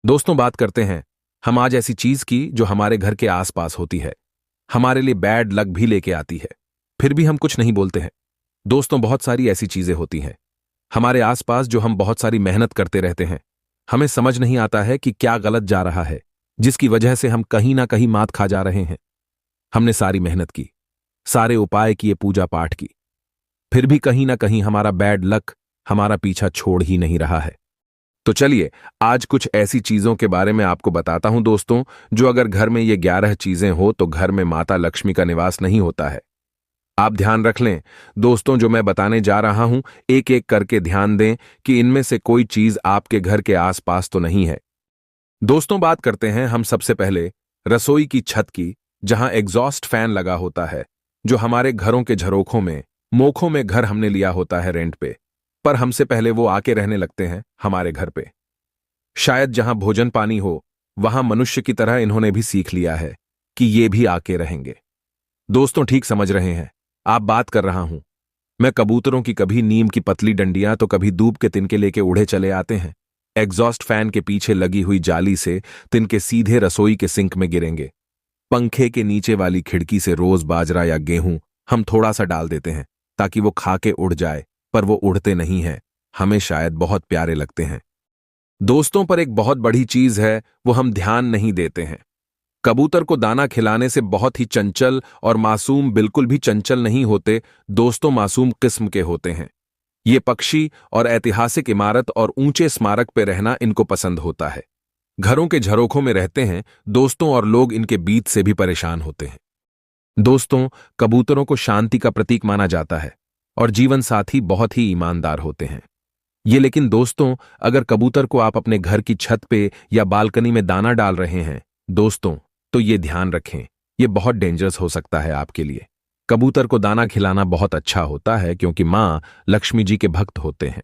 दोस्तों, बात करते हैं हम आज ऐसी चीज की जो हमारे घर के आसपास होती है, हमारे लिए बैड लक भी लेके आती है, फिर भी हम कुछ नहीं बोलते हैं। दोस्तों, बहुत सारी ऐसी चीजें होती हैं हमारे आसपास जो हम बहुत सारी मेहनत करते रहते हैं। हमें समझ नहीं आता है कि क्या गलत जा रहा है, जिसकी वजह से हम कहीं ना कहीं मात खा जा रहे हैं। हमने सारी मेहनत की, सारे उपाय किए, पूजा पाठ की, फिर भी कहीं ना कहीं हमारा बैड लक हमारा पीछा छोड़ ही नहीं रहा है। तो चलिए आज कुछ ऐसी चीजों के बारे में आपको बताता हूं दोस्तों, जो अगर घर में ये 11 चीजें हो तो घर में माता लक्ष्मी का निवास नहीं होता है। आप ध्यान रख लें दोस्तों, जो मैं बताने जा रहा हूं एक एक करके ध्यान दें कि इनमें से कोई चीज आपके घर के आसपास तो नहीं है। दोस्तों, बात करते हैं हम सबसे पहले रसोई की छत की, जहां एग्जॉस्ट फैन लगा होता है, जो हमारे घरों के झरोखों में, मोखों में घर हमने लिया होता है रेंट पे, पर हमसे पहले वो आके रहने लगते हैं हमारे घर पे। शायद जहां भोजन पानी हो, वहां मनुष्य की तरह इन्होंने भी सीख लिया है कि ये भी आके रहेंगे। दोस्तों, ठीक समझ रहे हैं आप, बात कर रहा हूं मैं कबूतरों की। कभी नीम की पतली डंडियां तो कभी दूब के तिनके लेके उड़े चले आते हैं। एग्जॉस्ट फैन के पीछे लगी हुई जाली से तिनके सीधे रसोई के सिंक में गिरेंगे। पंखे के नीचे वाली खिड़की से रोज बाजरा या गेहूं हम थोड़ा सा डाल देते हैं ताकि वो खा के उड़ जाए, पर वो उड़ते नहीं हैं। हमें शायद बहुत प्यारे लगते हैं दोस्तों, पर एक बहुत बड़ी चीज है, वो हम ध्यान नहीं देते हैं। कबूतर को दाना खिलाने से बहुत ही चंचल और मासूम बिल्कुल भी चंचल नहीं होते दोस्तों, मासूम किस्म के होते हैं। ये पक्षी और ऐतिहासिक इमारत और ऊंचे स्मारक पे रहना इनको पसंद होता है। घरों के झरोखों में रहते हैं दोस्तों, और लोग इनके बीच से भी परेशान होते हैं। दोस्तों, कबूतरों को शांति का प्रतीक माना जाता है और जीवन साथी बहुत ही ईमानदार होते हैं ये। लेकिन दोस्तों, अगर कबूतर को आप अपने घर की छत पे या बालकनी में दाना डाल रहे हैं दोस्तों, तो ये ध्यान रखें, ये बहुत डेंजरस हो सकता है आपके लिए। कबूतर को दाना खिलाना बहुत अच्छा होता है क्योंकि मां लक्ष्मी जी के भक्त होते हैं।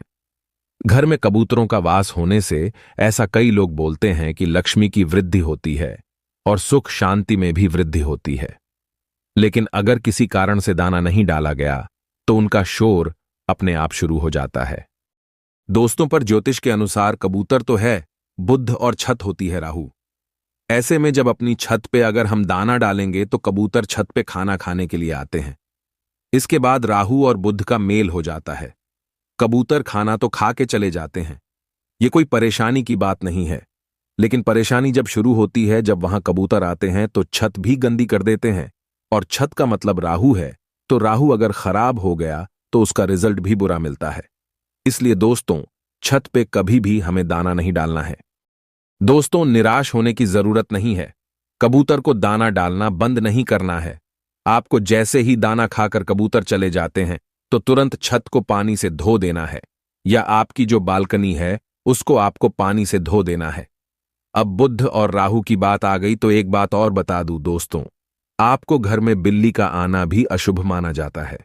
घर में कबूतरों का वास होने से ऐसा कई लोग बोलते हैं कि लक्ष्मी की वृद्धि होती है और सुख शांति में भी वृद्धि होती है। लेकिन अगर किसी कारण से दाना नहीं डाला गया तो उनका शोर अपने आप शुरू हो जाता है दोस्तों। पर ज्योतिष के अनुसार कबूतर तो है, बुध और छत होती है राहु। ऐसे में जब अपनी छत पे अगर हम दाना डालेंगे तो कबूतर छत पे खाना खाने के लिए आते हैं। इसके बाद राहु और बुध का मेल हो जाता है, कबूतर खाना तो खा के चले जाते हैं। ये कोई परेशानी की बात नहीं है, लेकिन परेशानी जब शुरू होती है जब वहां कबूतर आते हैं तो छत भी गंदी कर देते हैं, और छत का मतलब राहु है, तो राहु अगर खराब हो गया तो उसका रिजल्ट भी बुरा मिलता है। इसलिए दोस्तों, छत पे कभी भी हमें दाना नहीं डालना है। दोस्तों, निराश होने की जरूरत नहीं है, कबूतर को दाना डालना बंद नहीं करना है। आपको जैसे ही दाना खाकर कबूतर चले जाते हैं तो तुरंत छत को पानी से धो देना है, या आपकी जो बालकनी है उसको आपको पानी से धो देना है। अब बुध और राहु की बात आ गई तो एक बात और बता दूं दोस्तों, आपको घर में बिल्ली का आना भी अशुभ माना जाता है।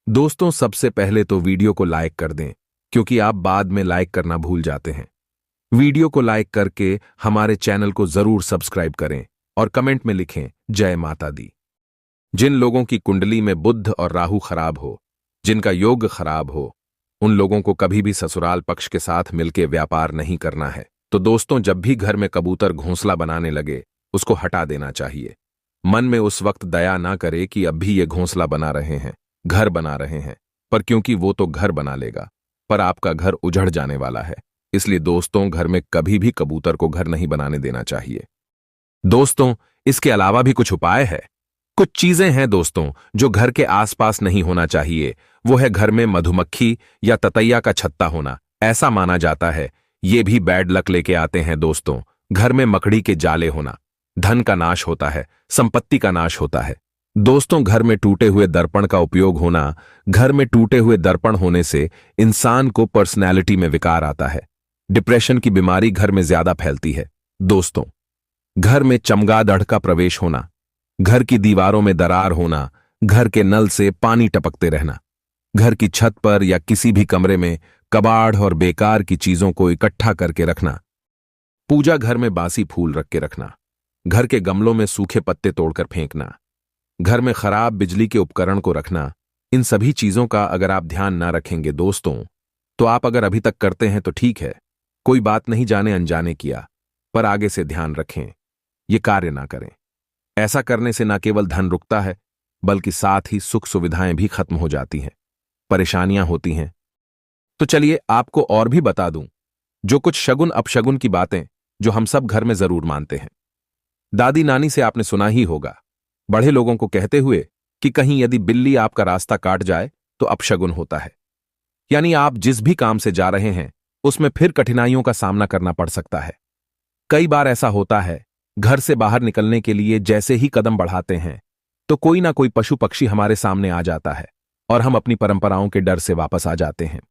दोस्तों, सबसे पहले तो वीडियो को लाइक कर दें, क्योंकि आप बाद में लाइक करना भूल जाते हैं। वीडियो को लाइक करके हमारे चैनल को जरूर सब्सक्राइब करें और कमेंट में लिखें जय माता दी। जिन लोगों की कुंडली में बुध और राहु खराब हो, जिनका योग खराब हो, उन लोगों को कभी भी ससुराल पक्ष के साथ मिलकर व्यापार नहीं करना है। तो दोस्तों, जब भी घर में कबूतर घोंसला बनाने लगे उसको हटा देना चाहिए। मन में उस वक्त दया ना करे कि अब भी ये घोंसला बना रहे हैं, घर बना रहे हैं, पर क्योंकि वो तो घर बना लेगा, पर आपका घर उजड़ जाने वाला है। इसलिए दोस्तों, घर में कभी भी कबूतर को घर नहीं बनाने देना चाहिए। दोस्तों, इसके अलावा भी कुछ उपाय है। कुछ चीजें हैं दोस्तों जो घर के आसपास नहीं होना चाहिए। वो है घर में मधुमक्खी या ततैया का छत्ता होना। ऐसा माना जाता है ये भी बैड लक लेके आते हैं दोस्तों। घर में मकड़ी के जाले होना, धन का नाश होता है, संपत्ति का नाश होता है। दोस्तों, घर में टूटे हुए दर्पण का उपयोग होना, घर में टूटे हुए दर्पण होने से इंसान को पर्सनैलिटी में विकार आता है। डिप्रेशन की बीमारी घर में ज्यादा फैलती है। दोस्तों, घर में चमगादड़ का प्रवेश होना, घर की दीवारों में दरार होना, घर के नल से पानी टपकते रहना, घर की छत पर या किसी भी कमरे में कबाड़ और बेकार की चीजों को इकट्ठा करके रखना, पूजा घर में बासी फूल रख के रखना, घर के गमलों में सूखे पत्ते तोड़कर फेंकना, घर में खराब बिजली के उपकरण को रखना। इन सभी चीजों का अगर आप ध्यान ना रखेंगे दोस्तों, तो आप अगर अभी तक करते हैं तो ठीक है, कोई बात नहीं, जाने अनजाने किया, पर आगे से ध्यान रखें, ये कार्य ना करें। ऐसा करने से न केवल धन रुकता है, बल्कि साथ ही सुख सुविधाएं भी खत्म हो जाती हैं, परेशानियां होती हैं। तो चलिए आपको और भी बता दूं, जो कुछ शगुन अपशगुन की बातें जो हम सब घर में जरूर मानते हैं। दादी नानी से आपने सुना ही होगा, बड़े लोगों को कहते हुए कि कहीं यदि बिल्ली आपका रास्ता काट जाए तो अपशगुन होता है। यानी आप जिस भी काम से जा रहे हैं उसमें फिर कठिनाइयों का सामना करना पड़ सकता है। कई बार ऐसा होता है, घर से बाहर निकलने के लिए जैसे ही कदम बढ़ाते हैं तो कोई ना कोई पशु पक्षी हमारे सामने आ जाता है और हम अपनी परंपराओं के डर से वापस आ जाते हैं।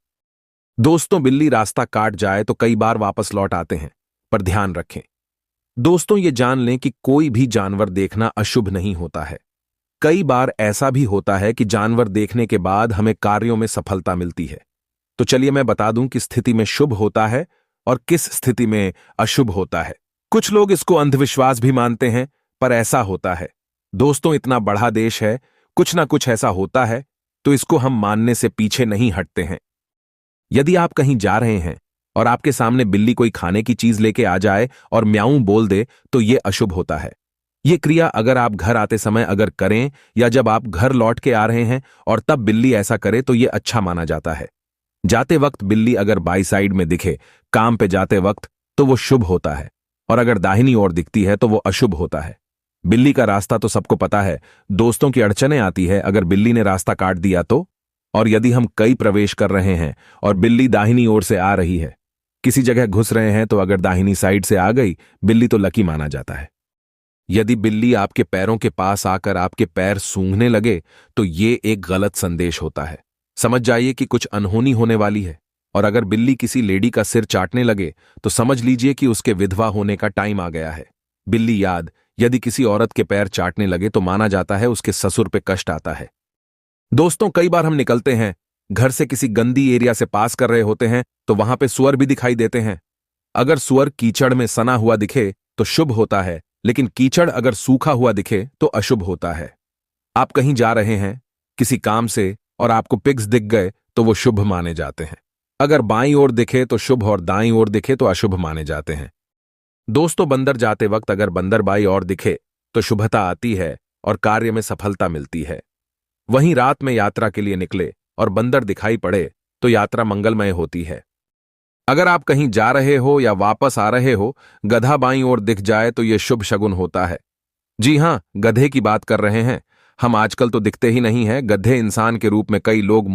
दोस्तों, बिल्ली रास्ता काट जाए तो कई बार वापस लौट आते हैं, पर ध्यान रखें दोस्तों, ये जान लें कि कोई भी जानवर देखना अशुभ नहीं होता है। कई बार ऐसा भी होता है कि जानवर देखने के बाद हमें कार्यों में सफलता मिलती है। तो चलिए मैं बता दूं कि स्थिति में शुभ होता है और किस स्थिति में अशुभ होता है। कुछ लोग इसको अंधविश्वास भी मानते हैं, पर ऐसा होता है। दोस्तों, इतना बड़ा देश है, कुछ ना कुछ ऐसा होता है, तो इसको हम मानने से पीछे नहीं हटते हैं। यदि आप कहीं जा रहे हैं और आपके सामने बिल्ली कोई खाने की चीज लेके आ जाए और म्याऊं बोल दे तो ये अशुभ होता है। ये क्रिया अगर आप घर आते समय अगर करें या जब आप घर लौट के आ रहे हैं और तब बिल्ली ऐसा करे तो ये अच्छा माना जाता है। जाते वक्त बिल्ली अगर बाई साइड में दिखे काम पे जाते वक्त तो वो शुभ होता है, और अगर दाहिनी ओर दिखती है तो वो अशुभ होता है। बिल्ली का रास्ता तो सबको पता है, दोस्तों की अड़चने आती है अगर बिल्ली ने रास्ता काट दिया तो। और यदि हम कई प्रवेश कर रहे हैं और बिल्ली दाहिनी ओर से आ रही है, किसी जगह घुस रहे हैं तो अगर दाहिनी साइड से आ गई बिल्ली तो लकी माना जाता है। यदि बिल्ली आपके पैरों के पास आकर आपके पैर सूंघने लगे तो ये एक गलत संदेश होता है। समझ जाइए कि कुछ अनहोनी होने वाली है। और अगर बिल्ली किसी लेडी का सिर चाटने लगे तो समझ लीजिए कि उसके विधवा होने का टाइम आ गया है। बिल्ली याद यदि किसी औरत के पैर चाटने लगे तो माना जाता है उसके ससुर पे कष्ट आता है। दोस्तों, कई बार हम निकलते हैं, घर से किसी गंदी एरिया से पास कर रहे होते हैं तो वहां पे सुअर भी दिखाई देते हैं। अगर सुअर कीचड़ में सना हुआ दिखे तो शुभ होता है, लेकिन कीचड़ अगर सूखा हुआ दिखे तो अशुभ होता है। आप कहीं जा रहे हैं किसी काम से और आपको पिग्स दिख गए तो वो शुभ माने जाते हैं। अगर बाईं ओर दिखे तो शुभ और दाईं ओर दिखे तो अशुभ माने जाते हैं। दोस्तों, बंदर जाते वक्त अगर बंदर बाईं ओर दिखे तो शुभता आती है और कार्य में सफलता मिलती है। वहीं रात में यात्रा के लिए निकले और बंदर दिखाई पड़े तो यात्रा मंगलमय होती है। अगर आप कहीं जा रहे हो या वापस आ रहे हो, गधा बाईं ओर दिख जाए तो यह शुभ शगुन होता है। जी हां, गधे की बात कर रहे हैं। हम आजकल तो दिखते ही नहीं हैं, गधे इंसान के रूप में कई लोग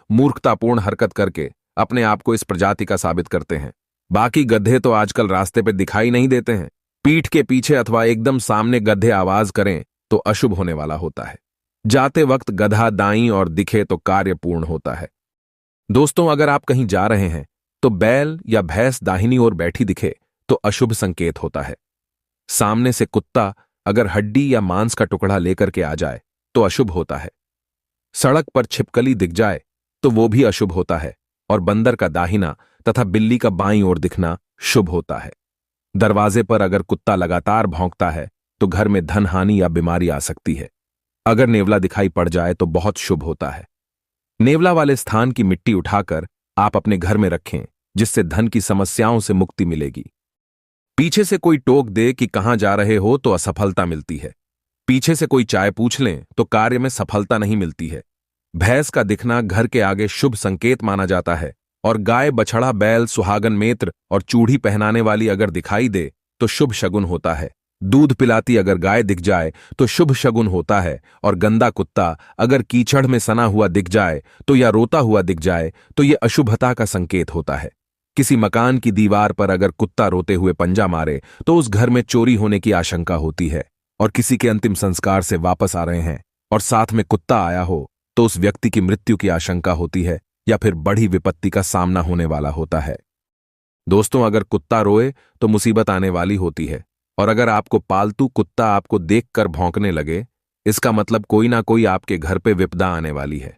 मूर्खतापूर्ण हरकत करके अपने आप को इस प्रजाति का साबित करते हैं। बाकी गधे तो आजकल रास्ते पे दिखाई नहीं देते हैं। पीठ के पीछे अथवा एकदम सामने गधे आवाज करें तो अशुभ होने वाला होता है। जाते वक्त गधा दाईं और दिखे तो कार्य पूर्ण होता है। दोस्तों, अगर आप कहीं जा रहे हैं तो बैल या भैंस दाहिनी ओर बैठी दिखे तो अशुभ संकेत होता है। सामने से कुत्ता अगर हड्डी या मांस का टुकड़ा लेकर के आ जाए तो अशुभ होता है। सड़क पर छिपकली दिख जाए तो वो भी अशुभ होता है, और बंदर का दाहिना तथा बिल्ली का बाईं ओर दिखना शुभ होता है। दरवाजे पर अगर कुत्ता लगातार भौंकता है तो घर में धन हानि या बीमारी आ सकती है। अगर नेवला दिखाई पड़ जाए तो बहुत शुभ होता है। नेवला वाले स्थान की मिट्टी उठाकर आप अपने घर में रखें, जिससे धन की समस्याओं से मुक्ति मिलेगी। पीछे से कोई टोक दे कि कहां जा रहे हो तो असफलता मिलती है। पीछे से कोई चाय पूछ लें तो कार्य में सफलता नहीं मिलती है। भैंस का दिखना घर के आगे शुभ संकेत माना जाता है, और गाय, बछड़ा, बैल, सुहागन मेत्र और चूड़ी पहनाने वाली अगर दिखाई दे तो शुभ शगुन होता है। दूध पिलाती अगर गाय दिख जाए तो शुभ शगुन होता है, और गंदा कुत्ता अगर कीचड़ में सना हुआ दिख जाए तो या रोता हुआ दिख जाए तो यह अशुभता का संकेत होता है। किसी मकान की दीवार पर अगर कुत्ता रोते हुए पंजा मारे तो उस घर में चोरी होने की आशंका होती है। और किसी के अंतिम संस्कार से वापस आ रहे हैं और साथ में कुत्ता आया हो तो उस व्यक्ति की मृत्यु की आशंका होती है या फिर बड़ी विपत्ति का सामना होने वाला होता है। दोस्तों, अगर कुत्ता रोए तो मुसीबत आने वाली होती है, और अगर आपको पालतू कुत्ता आपको देखकर भौंकने लगे, इसका मतलब कोई ना कोई आपके घर पे विपदा आने वाली है।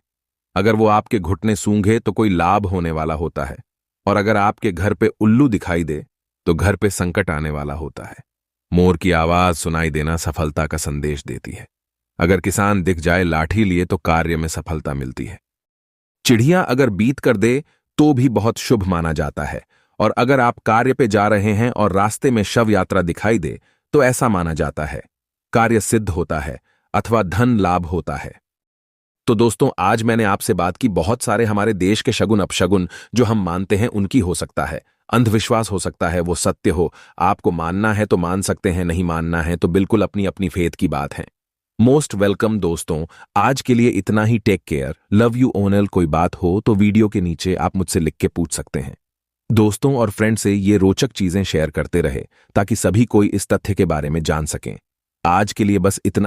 अगर वो आपके घुटने सूंघे तो कोई लाभ होने वाला होता है, और अगर आपके घर पे उल्लू दिखाई दे तो घर पे संकट आने वाला होता है। मोर की आवाज सुनाई देना सफलता का संदेश देती है। अगर किसान दिख जाए लाठी लिए तो कार्य में सफलता मिलती है। चिड़िया अगर बीत कर दे तो भी बहुत शुभ माना जाता है, और अगर आप कार्य पे जा रहे हैं और रास्ते में शव यात्रा दिखाई दे तो ऐसा माना जाता है कार्य सिद्ध होता है अथवा धन लाभ होता है। तो दोस्तों, आज मैंने आपसे बात की बहुत सारे हमारे देश के शगुन अपशगुन जो हम मानते हैं उनकी। हो सकता है अंधविश्वास, हो सकता है वो सत्य हो। आपको मानना है तो मान सकते हैं, नहीं मानना है तो बिल्कुल अपनी अपनी फेथ की बात है। मोस्ट वेलकम दोस्तों, आज के लिए इतना ही। टेक केयर, लव यू ओनल। कोई बात हो तो वीडियो के नीचे आप मुझसे लिख के पूछ सकते हैं। दोस्तों और फ्रेंड से ये रोचक चीजें शेयर करते रहे ताकि सभी कोई इस तथ्य के बारे में जान सकें। आज के लिए बस इतना।